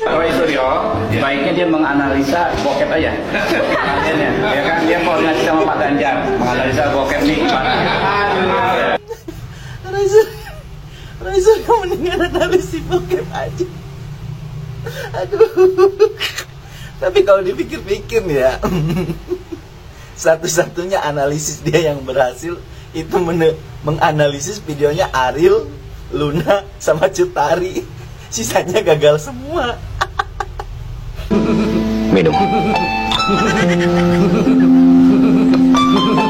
Roy Suryo, baiknya dia menganalisa bokep aja. Ya kan, dia koordinasi sama Pak Ganjar, menganalisa bokep nih gimana. Roy Suryo mendingan analisis bokep aja. Aduh. Tapi kalau dipikir-pikir nih ya, satu-satunya analisis dia yang berhasil itu menganalisis videonya Ariel, Luna, sama Cut Tari. Sisanya gagal semua. Minum.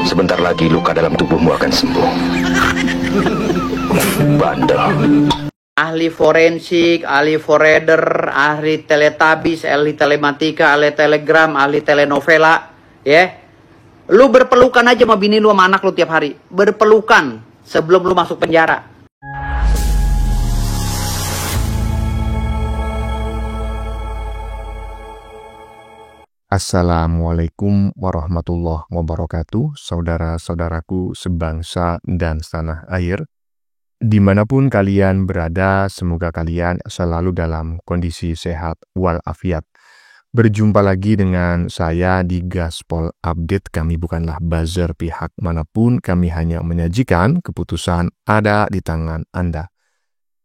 Sebentar lagi luka dalam tubuhmu akan sembuh. Bandel. Ahli forensik, ahli foreder, ahli teletabis, ahli telematika, ahli telegram, ahli telenovela, ya. Lu berpelukan aja sama bini lu sama anak lu tiap hari. Berpelukan sebelum lu masuk penjara. Assalamualaikum warahmatullahi wabarakatuh, saudara-saudaraku sebangsa dan setanah air. Dimanapun kalian berada, semoga kalian selalu dalam kondisi sehat walafiat. Berjumpa lagi dengan saya di Gaspol Update. Kami bukanlah buzzer pihak manapun, kami hanya menyajikan keputusan ada di tangan Anda.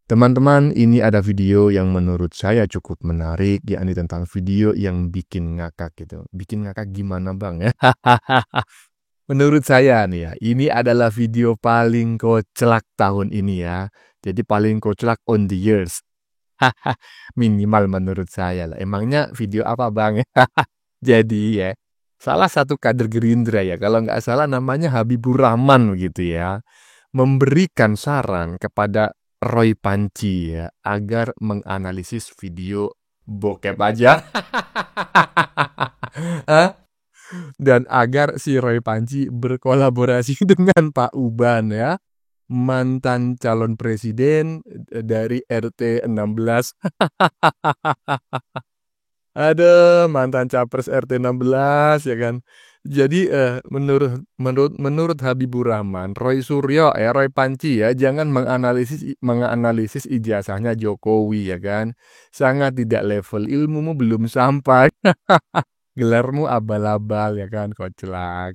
Teman-teman, ini ada video yang menurut saya cukup menarik, yakni tentang video yang bikin ngakak gitu. Bikin ngakak gimana bang ya? Menurut saya nih ya, ini adalah video paling kocak tahun ini ya. Jadi paling kocak on the years. Minimal menurut saya lah. Emangnya video apa bang? Jadi ya, salah satu kader Gerindra ya, kalau nggak salah namanya Habibur Rahman gitu ya, memberikan saran kepada Roy Panci ya, agar menganalisis video bokep aja. Dan agar si Roy Panci berkolaborasi dengan Pak Uban ya, mantan calon presiden dari RT 16. Ada mantan capres RT 16 ya kan. Jadi menurut Habibur Rahman, Roy Suryo Roy Panci ya, jangan menganalisis ijazahnya Jokowi ya kan. Sangat tidak level, ilmumu belum sampai. Gelarmu abal-abal ya kan, koclak.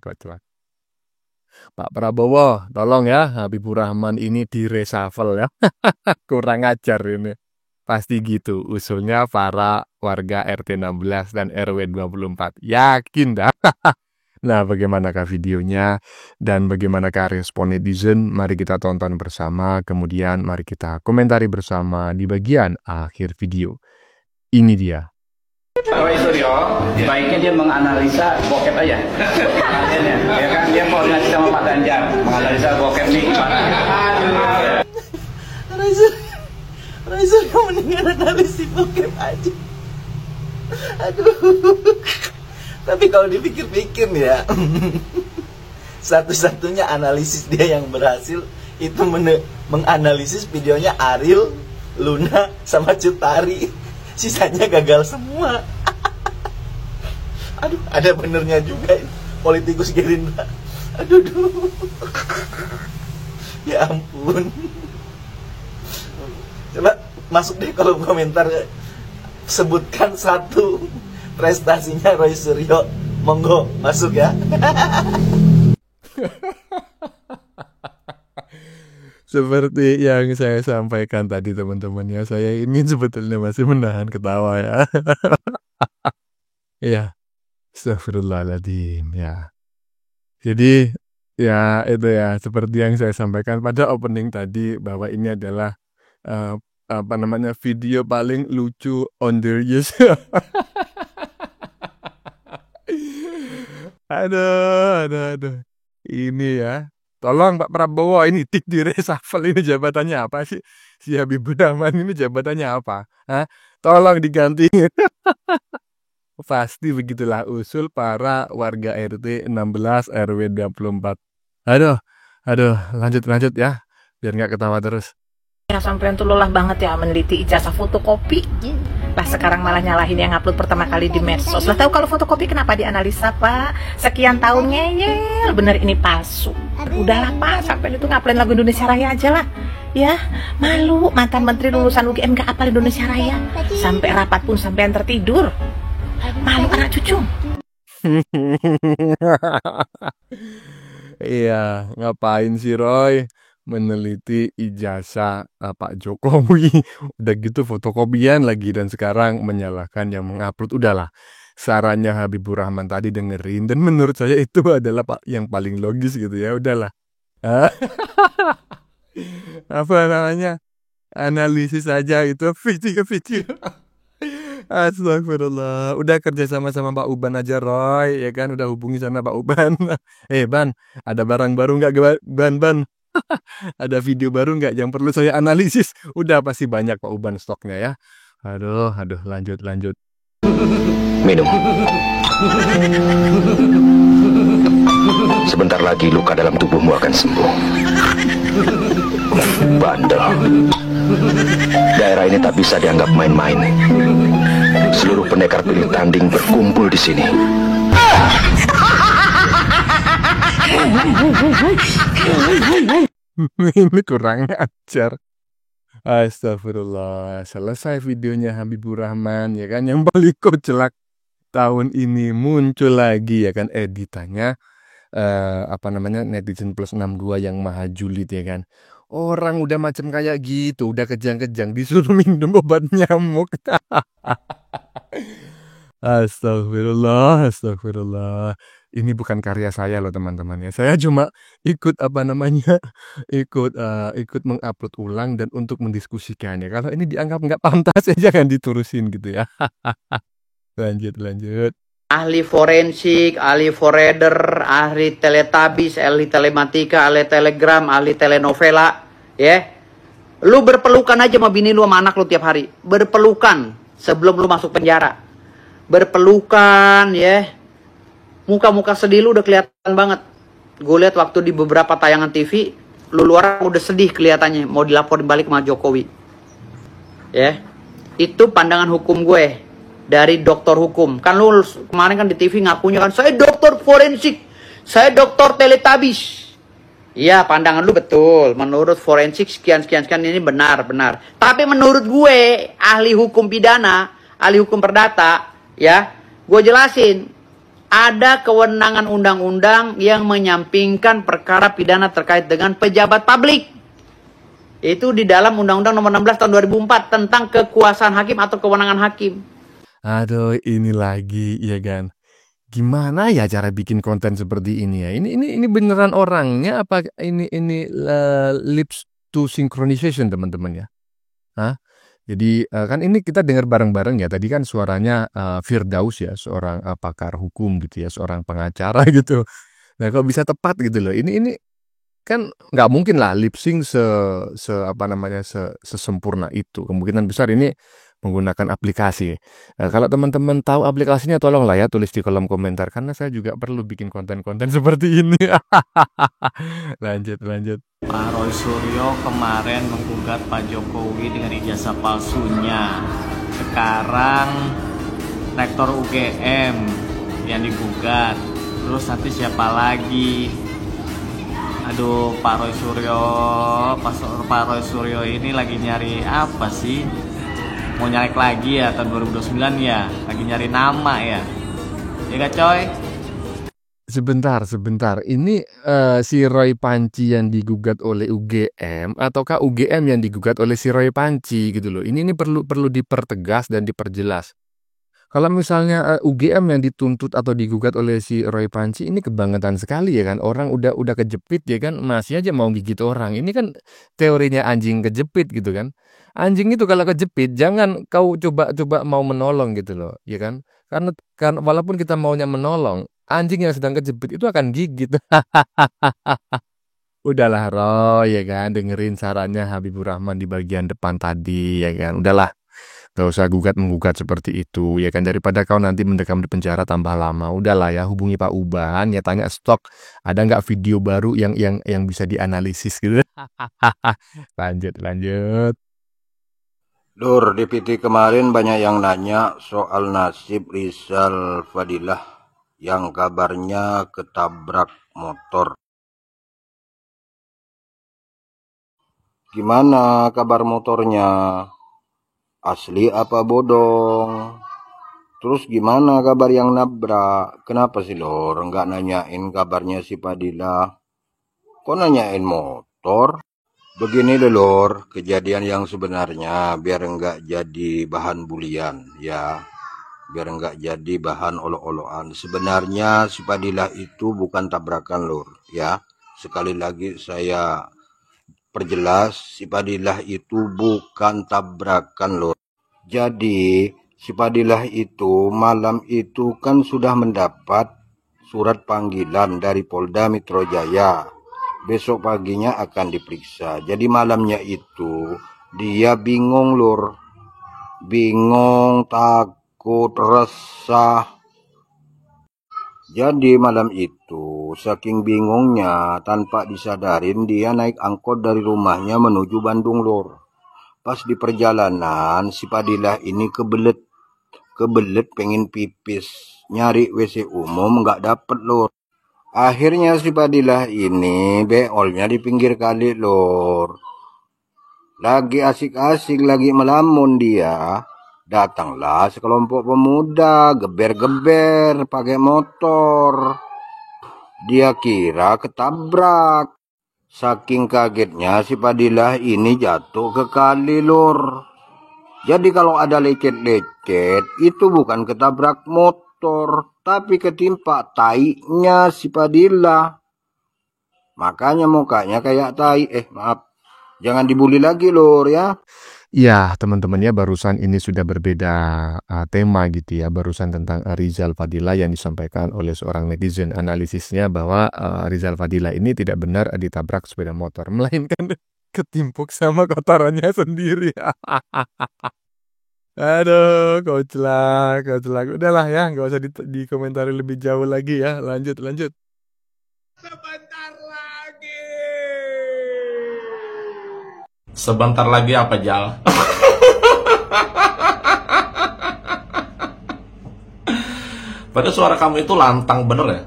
Pak Prabowo, tolong ya Habibur Rahman ini di reshuffle ya. Kurang ajar ini. Pasti gitu usulnya para warga RT 16 dan RW 24. Yakin dah. Nah, bagaimanakah videonya dan bagaimanakah respon netizen? Mari kita tonton bersama, kemudian mari kita komentari bersama di bagian akhir video. Ini dia. Roy Suryo, baiknya dia menganalisa bokep aja. Ya kan, dia koordinasi sama Pak Ganjar, menganalisa bokep nih gimana. Roy Suryo mendingan analisis bokep aja. Aduh. Tapi kalau dipikir-pikir nih ya, satu-satunya analisis dia yang berhasil itu menganalisis videonya Ariel, Luna, sama Cut Tari. Sisanya gagal semua. Aduh, ada benernya juga ini, politikus Gerindra. Aduh. Ya ampun. Coba masuk deh kolom komentar, sebutkan satu prestasinya Roy Suryo. Monggo masuk ya. Seperti yang saya sampaikan tadi teman-teman ya, saya ini sebetulnya masih menahan ketawa ya. Ya, astagfirullahaladzim ya. Jadi ya itu ya, seperti yang saya sampaikan pada opening tadi, bahwa ini adalah video paling lucu on the years. Aduh. Ini ya. Tolong Pak Prabowo ini di reshuffle, ini jabatannya apa sih? Si Habibur Rahman ini jabatannya apa? Tolong diganti. Pasti begitulah usul para warga RT 16 RW 24. Aduh, lanjut ya. Biar nggak ketawa terus. Ya sampean tuh lelah banget ya meneliti ijazah fotokopi. Lah sekarang malah nyalahin yang upload pertama kali di medsos. Lah tahu kalau fotokopi kenapa dianalisa Pak? Sekian tahun ngeyel, bener ini palsu. Udahlah Pak, sampean itu ngupload lagu Indonesia Raya aja lah. Ya, malu mantan menteri lulusan UGM gak apal Indonesia Raya. Sampai rapat pun sampai yang tertidur. Malu anak cucu. Iya, ngapain sih Roy meneliti ijazah Pak Jokowi? Udah gitu fotokopian lagi dan sekarang menyalahkan yang mengupload. Udahlah, sarannya Habibur Rahman tadi dengerin dan menurut saya itu adalah yang paling logis gitu ya. Udahlah. Ah, apa namanya? Analisis aja itu video-video. Astagfirullah. Udah kerja sama Pak Uban aja Roy, ya kan? Udah hubungi sana Pak Uban. Ban, ada barang baru nggak Ban? Ada video baru nggak yang perlu saya analisis? Udah pasti banyak Pak Uban stoknya ya. Aduh, lanjut. Minum. Sebentar lagi luka dalam tubuhmu akan sembuh. Bandel. Daerah ini tak bisa dianggap main-main. Seluruh pendekar pilih tanding berkumpul di sini. Ini kurang ajar. Astagfirullah. Selesai videonya Habibur Rahman ya kan, yang paling kocak tahun ini muncul lagi ya kan editannya netizen plus 62 yang maha julid ya kan. Orang udah macam kayak gitu, udah kejang-kejang disuruh minum obat nyamuk. Astagfirullah. Ini bukan karya saya loh teman-teman ya. Saya cuma ikut ikut mengupload ulang dan untuk mendiskusikannya. Kalau ini dianggap nggak pantas ya jangan diturusin gitu ya. Lanjut. Ahli forensik, ahli foreder, ahli teletabis, ahli telematika, ahli telegram, ahli telenovela, ya. Lu berpelukan aja sama bini lu sama anak lu tiap hari. Berpelukan sebelum lu masuk penjara. Berpelukan, ya. Muka-muka sedih lu udah kelihatan banget. Gue lihat waktu di beberapa tayangan TV, lu luar udah sedih kelihatannya, mau dilaporin balik sama Jokowi. Ya. Itu pandangan hukum gue. Dari dokter hukum. Kan lu kemarin kan di TV ngakunya kan, saya dokter forensik, saya dokter teletabis. Iya, pandangan lu betul. Menurut forensik sekian ini benar. Tapi menurut gue, ahli hukum pidana, ahli hukum perdata, ya, gue jelasin. Ada kewenangan undang-undang yang menyampingkan perkara pidana terkait dengan pejabat publik. Itu di dalam Undang-Undang Nomor 16 tahun 2004 tentang kekuasaan hakim atau kewenangan hakim. Aduh, ini lagi ya kan. Gimana ya cara bikin konten seperti ini ya? Ini beneran orangnya apa ini lips to synchronization teman-teman ya? Hah? Jadi kan ini kita dengar bareng-bareng ya. Tadi kan suaranya Firdaus ya, seorang pakar hukum gitu ya, seorang pengacara gitu. Nah, kok bisa tepat gitu loh. Ini kan nggak mungkin lah lip sync sesempurna itu. Kemungkinan besar ini menggunakan aplikasi. Nah, kalau teman-teman tahu aplikasinya tolonglah ya tulis di kolom komentar karena saya juga perlu bikin konten-konten seperti ini. Lanjut. Pak Roy Suryo kemarin menggugat Pak Jokowi dengan ijazah palsunya. Sekarang rektor UGM yang digugat. Terus nanti siapa lagi? Aduh, Pak Roy Suryo ini lagi nyari apa sih? Mau nyalek lagi ya tahun 2029 ya? Lagi nyari nama ya? Ya gak coy? Sebentar. Ini si Roy Panci yang digugat oleh UGM ataukah UGM yang digugat oleh si Roy Panci gitu loh. Ini perlu dipertegas dan diperjelas. Kalau misalnya UGM yang dituntut atau digugat oleh si Roy Panci ini kebangetan sekali ya kan. Orang udah kejepit ya kan, masih aja mau gigit orang. Ini kan teorinya anjing kejepit gitu kan. Anjing itu kalau kejepit jangan kau coba mau menolong gitu loh, ya kan? Karena walaupun kita maunya menolong, anjing yang sedang kejepit itu akan gigit. Udahlah Roy ya kan, dengerin sarannya Habibur Rahman di bagian depan tadi ya kan. Udahlah. Gak usah menggugat seperti itu ya kan, daripada kau nanti mendekam di penjara tambah lama. Udahlah ya, hubungi Pak Uban ya, tanya stok ada nggak video baru yang bisa dianalisis gitu. Lanjut. Dur, di PT kemarin banyak yang nanya soal nasib Rizal Fadilah yang kabarnya ketabrak motor. gimana kabar motornya? Asli apa bodong? Terus gimana kabar yang nabrak? Kenapa sih Lor nggak nanyain kabarnya si Padilla? Kok nanyain motor? Begini deh Lor, kejadian yang sebenarnya biar nggak jadi bahan bulian ya. Biar nggak jadi bahan olok-olokan. Sebenarnya si Padilla itu bukan tabrakan Lor ya. Sekali lagi saya perjelas, si Padilla itu bukan tabrakan Lor. Jadi si Padilla itu malam itu kan sudah mendapat surat panggilan dari Polda Metro Jaya. Besok paginya akan diperiksa. Jadi malamnya itu dia bingung Lur. Bingung, takut, resah. Jadi malam itu saking bingungnya tanpa disadarin dia naik angkot dari rumahnya menuju Bandung Lur. Pas di perjalanan si Padilla ini kebelet pengen pipis, nyari WC umum nggak dapet Lur. Akhirnya si Padilla ini beolnya di pinggir kali Lur. Lagi asik-asik, lagi melamun dia, datanglah sekelompok pemuda geber-geber pakai motor. Dia kira ketabrak. Saking kagetnya si Padilla ini jatuh ke kali Lur. Jadi kalau ada lecet-lecet itu bukan ketabrak motor, tapi ketimpa tainya si Padilla. Makanya mukanya kayak tai. Maaf, jangan dibully lagi Lur ya. Ya, teman-temannya barusan ini sudah berbeda tema gitu ya. Barusan tentang Rizal Padilla yang disampaikan oleh seorang netizen. Analisisnya bahwa Rizal Padilla ini tidak benar ditabrak sepeda motor, melainkan ketimpuk sama kotorannya sendiri. Aduh, koclak. Udahlah ya, nggak usah dikomentari lebih jauh lagi ya. Lanjut. Sebentar lagi apa Jal? Padahal suara kamu itu lantang bener ya.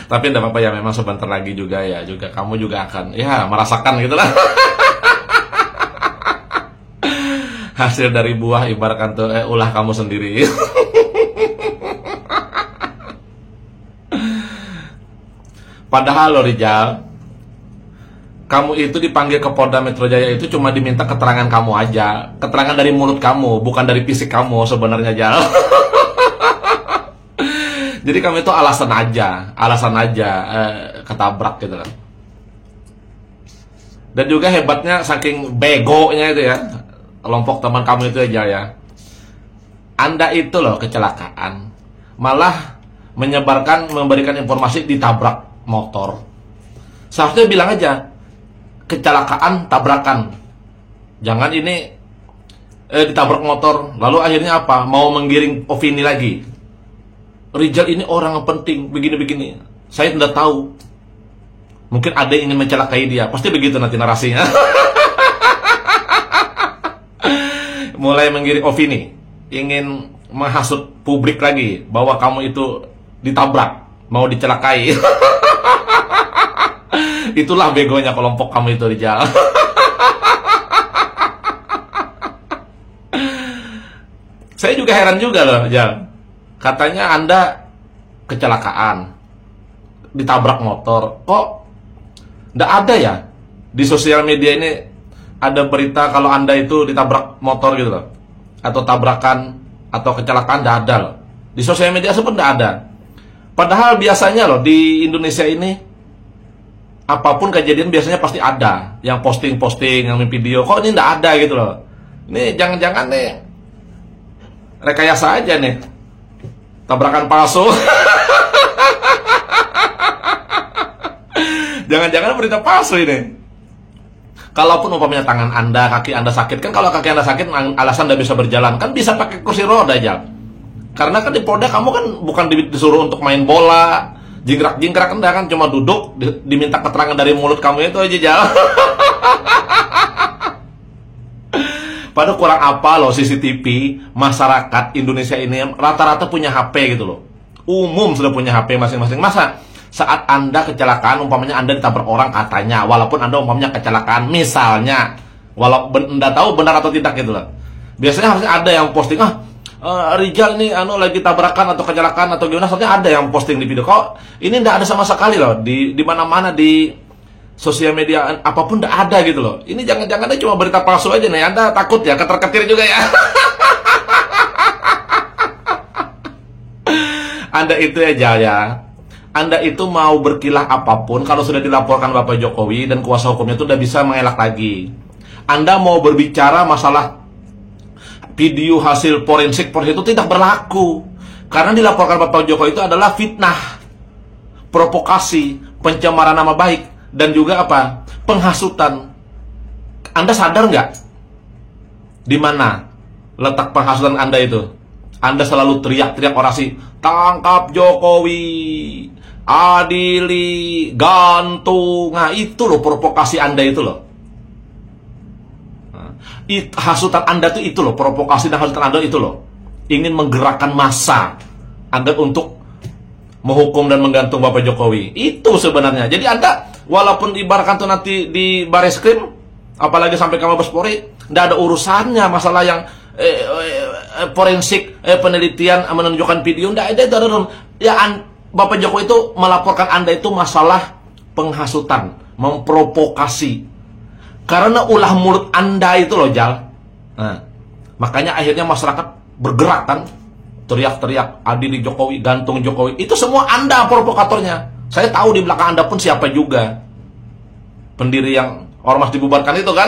Tapi enggak apa-apa ya, memang sebentar lagi juga ya, juga kamu juga akan ya merasakan gitu lah. Hasil dari buah ibaratkan tuh ulah kamu sendiri. Padahal loh Rizal, kamu itu dipanggil ke Polda Metro Jaya itu cuma diminta keterangan kamu aja. Keterangan dari mulut kamu, bukan dari fisik kamu sebenarnya Jal. Jadi kamu itu alasan aja ketabrak gitu kan. Dan juga hebatnya saking begonya itu ya, kelompok teman kamu itu aja ya. Anda itu loh kecelakaan, malah memberikan informasi ditabrak motor. Seharusnya bilang aja kecelakaan tabrakan, jangan ini ditabrak motor lalu akhirnya apa, mau menggiring opini lagi. Rizal ini orang yang penting begini-begini, saya tidak tahu, mungkin ada yang ingin mencelakai dia, pasti begitu nanti narasinya. Mulai menggiring opini, ingin menghasut publik lagi bahwa kamu itu ditabrak, mau dicelakai. Itulah begonya kelompok kamu itu Rizal. Saya juga heran juga loh Rizal. Katanya Anda kecelakaan, ditabrak motor. Kok nggak ada ya di sosial media ini ada berita kalau Anda itu ditabrak motor gitu loh, atau tabrakan atau kecelakaan? Nggak ada loh. Di sosial media seperti nggak ada. Padahal biasanya loh di Indonesia ini apapun kejadian biasanya pasti ada yang posting-posting, yang video. Kok ini nggak ada gitu loh. Ini jangan-jangan nih rekayasa aja nih, tabrakan palsu. Jangan-jangan berita palsu ini. Kalaupun umpamanya tangan Anda, kaki Anda sakit, kan kalau kaki Anda sakit alasan Anda bisa berjalan, kan bisa pakai kursi roda aja. Karena kan di Polda kamu kan bukan disuruh untuk main bola, jingkrak-jingkrak, Anda kan cuma duduk, diminta keterangan dari mulut kamu itu aja jalan. Padahal kurang apa loh CCTV, masyarakat Indonesia ini rata-rata punya HP gitu loh. Umum sudah punya HP masing-masing. Masa saat Anda kecelakaan, umpamanya Anda ditabrak orang katanya, walaupun Anda umpamanya kecelakaan, misalnya, walaupun Anda tahu benar atau tidak gitu loh. Biasanya harusnya ada yang posting, Rijal nih lagi tabrakan atau kecelakaan atau gimana, harusnya ada yang posting di video. Kok ini tidak ada sama sekali loh, di mana-mana di sosial media apapun tidak ada gitu loh. Ini jangan-jangan cuma berita palsu aja nih. Anda takut ya, keter-ketir juga ya. Anda itu ya, Anda itu mau berkilah apapun, kalau sudah dilaporkan Bapak Jokowi dan kuasa hukumnya itu udah bisa mengelak lagi. Anda mau berbicara masalah video hasil forensik itu tidak berlaku. Karena dilaporkan Bapak Jokowi itu adalah fitnah, provokasi, pencemaran nama baik, dan juga apa? Penghasutan. Anda sadar nggak? Di mana letak penghasutan Anda itu? Anda selalu teriak-teriak orasi, tangkap Jokowi, adili, gantung. Nah, itu loh provokasi Anda itu loh. Hasutan Anda itu loh, provokasi dan hasutan Anda itu loh. Ingin menggerakkan massa agar untuk menghukum dan menggantung Bapak Jokowi. Itu sebenarnya. Jadi Anda, walaupun ibaratkan tuh nanti di Bareskrim, apalagi sampai ke Mabes Polri, tidak ada urusannya masalah yang forensik, penelitian menunjukkan video, tidak ada. Ya, Bapak Jokowi itu melaporkan Anda itu masalah penghasutan, memprovokasi. Karena ulah mulut Anda itu loh, Jal. Nah, makanya akhirnya masyarakat bergerak kan, teriak-teriak, adili Jokowi, gantung Jokowi. Itu semua Anda provokatornya. Saya tahu di belakang Anda pun siapa juga. Pendiri yang ormas dibubarkan itu kan.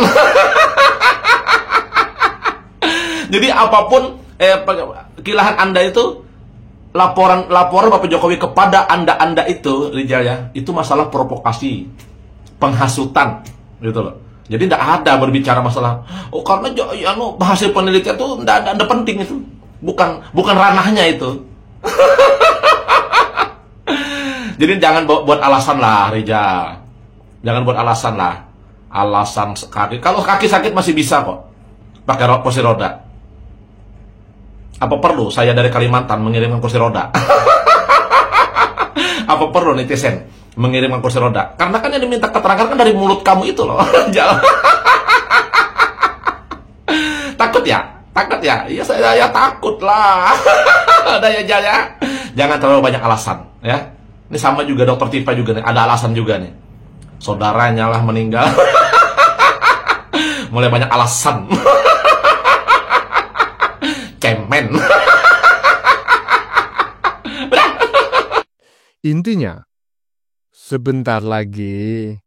Jadi apapun kilahan Anda itu, laporan Bapak Jokowi kepada Anda itu, Rijal ya, itu masalah provokasi, penghasutan, gitu loh. Jadi tidak ada berbicara masalah, karena hasil penelitian itu tidak ada penting itu, bukan ranahnya itu. Jadi jangan buat alasan lah, Rijal. Jangan buat alasan lah, alasan kaki. Kalau kaki sakit masih bisa kok, pakai kursi roda. Apa perlu saya dari Kalimantan mengirimkan kursi roda? Apa perlu netizen mengirimkan kursi roda? Karena kan yang diminta keterangan kan dari mulut kamu itu loh. Takut ya? Takut ya? Iya, saya takut lah. Ada ya, Jaya. Jangan terlalu banyak alasan ya. Ini sama juga Dokter Tifa juga nih, ada alasan juga nih. Saudaranya lah meninggal. Mulai banyak alasan. Cemen. Intinya, sebentar lagi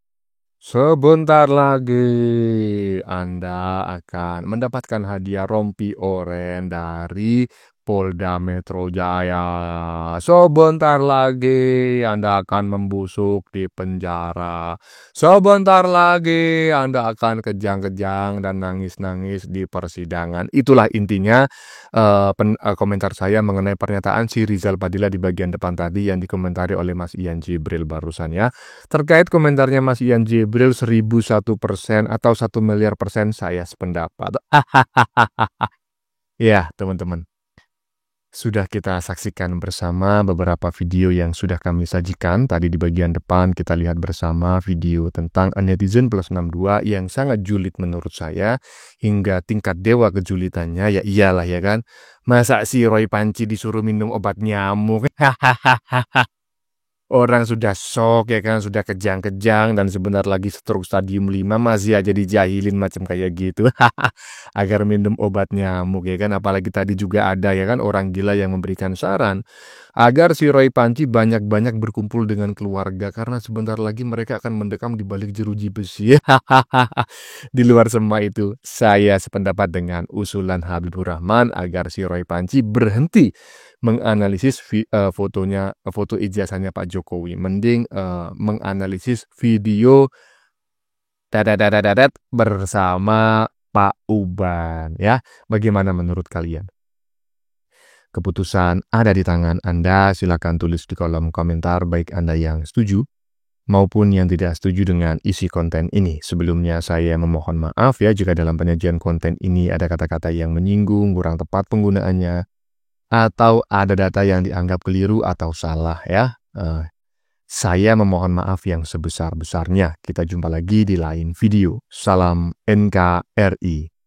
Anda akan mendapatkan hadiah rompi oren dari Polda Metro Jaya. Sebentar lagi Anda akan membusuk di penjara. Sebentar lagi Anda akan kejang-kejang dan nangis-nangis di persidangan. Itulah intinya komentar saya mengenai pernyataan si Rizal Padilla di bagian depan tadi yang dikomentari oleh Mas Ian Jibril barusan ya. Terkait komentarnya Mas Ian Jibril 1001% atau 1 miliar persen saya sependapat. Ya teman-teman. Sudah kita saksikan bersama beberapa video yang sudah kami sajikan. Tadi di bagian depan kita lihat bersama video tentang netizen plus 62 yang sangat julid menurut saya. Hingga tingkat dewa kejulitannya, ya iyalah ya kan. Masa si Roy Panci disuruh minum obat nyamuk? Orang sudah shock ya kan, sudah kejang-kejang dan sebentar lagi stroke stadium 5 masih aja dijahilin macam kayak gitu. Agar minum obat nyamuk ya kan, apalagi tadi juga ada ya kan orang gila yang memberikan saran agar si Roy Panci banyak-banyak berkumpul dengan keluarga karena sebentar lagi mereka akan mendekam di balik jeruji besi. Di luar semua itu, saya sependapat dengan usulan Habibur Rahman agar si Roy Panci berhenti menganalisis foto ijazahnya Pak Jokowi. Mending menganalisis video bersama Pak Uban ya. Bagaimana menurut kalian? Keputusan ada di tangan Anda. Silakan tulis di kolom komentar baik Anda yang setuju maupun yang tidak setuju dengan isi konten ini. Sebelumnya saya memohon maaf ya jika dalam penyajian konten ini ada kata-kata yang menyinggung, kurang tepat penggunaannya, atau ada data yang dianggap keliru atau salah ya. Saya memohon maaf yang sebesar-besarnya. Kita jumpa lagi di lain video. Salam NKRI.